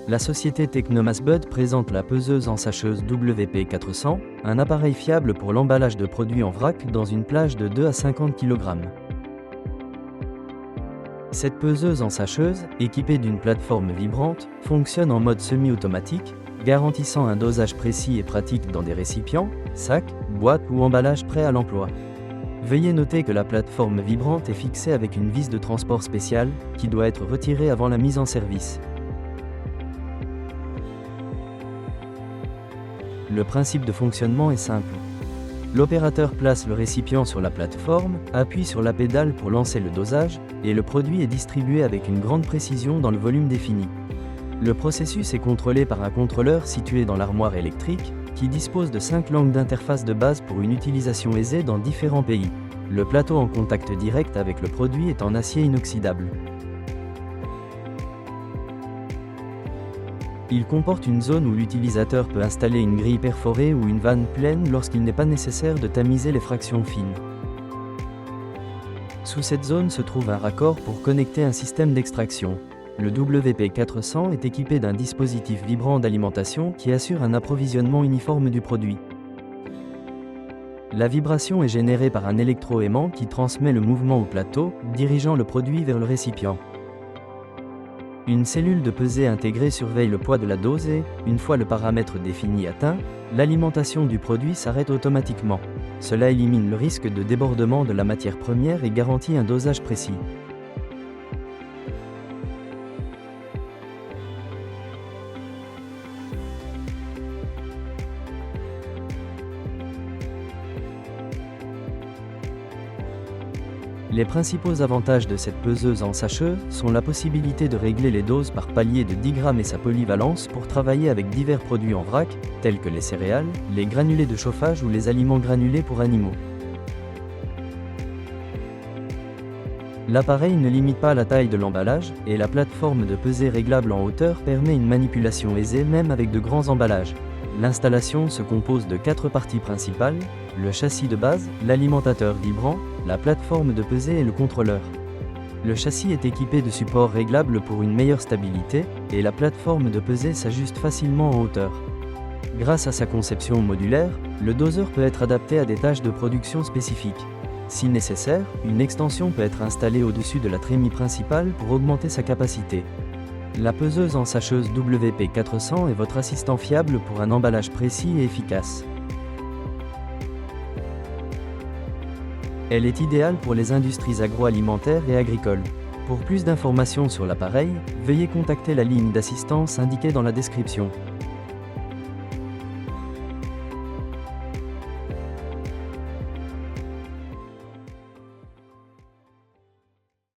La société Technomasbud présente la peseuse ensacheuse WP400, un appareil fiable pour l'emballage de produits en vrac dans une plage de 2 à 50 kg. Cette peseuse ensacheuse, équipée d'une plateforme vibrante, fonctionne en mode semi-automatique, garantissant un dosage précis et pratique dans des récipients, sacs, boîtes ou emballages prêts à l'emploi. Veuillez noter que la plateforme vibrante est fixée avec une vis de transport spéciale, qui doit être retirée avant la mise en service. Le principe de fonctionnement est simple. L'opérateur place le récipient sur la plateforme, appuie sur la pédale pour lancer le dosage, et le produit est distribué avec une grande précision dans le volume défini. Le processus est contrôlé par un contrôleur situé dans l'armoire électrique, qui dispose de 5 langues d'interface de base pour une utilisation aisée dans différents pays. Le plateau en contact direct avec le produit est en acier inoxydable. Il comporte une zone où l'utilisateur peut installer une grille perforée ou une vanne pleine lorsqu'il n'est pas nécessaire de tamiser les fractions fines. Sous cette zone se trouve un raccord pour connecter un système d'extraction. Le WP400 est équipé d'un dispositif vibrant d'alimentation qui assure un approvisionnement uniforme du produit. La vibration est générée par un électroaimant qui transmet le mouvement au plateau, dirigeant le produit vers le récipient. Une cellule de pesée intégrée surveille le poids de la dose et, une fois le paramètre défini atteint, l'alimentation du produit s'arrête automatiquement. Cela élimine le risque de débordement de la matière première et garantit un dosage précis. Les principaux avantages de cette peseuse ensacheuse sont la possibilité de régler les doses par palier de 10 grammes et sa polyvalence pour travailler avec divers produits en vrac, tels que les céréales, les granulés de chauffage ou les aliments granulés pour animaux. L'appareil ne limite pas la taille de l'emballage, et la plateforme de pesée réglable en hauteur permet une manipulation aisée même avec de grands emballages. L'installation se compose de 4 parties principales, le châssis de base, l'alimentateur vibrant, la plateforme de pesée et le contrôleur. Le châssis est équipé de supports réglables pour une meilleure stabilité, et la plateforme de pesée s'ajuste facilement en hauteur. Grâce à sa conception modulaire, le doseur peut être adapté à des tâches de production spécifiques. Si nécessaire, une extension peut être installée au-dessus de la trémie principale pour augmenter sa capacité. La peseuse ensacheuse WP400 est votre assistant fiable pour un emballage précis et efficace. Elle est idéale pour les industries agroalimentaires et agricoles. Pour plus d'informations sur l'appareil, veuillez contacter la ligne d'assistance indiquée dans la description.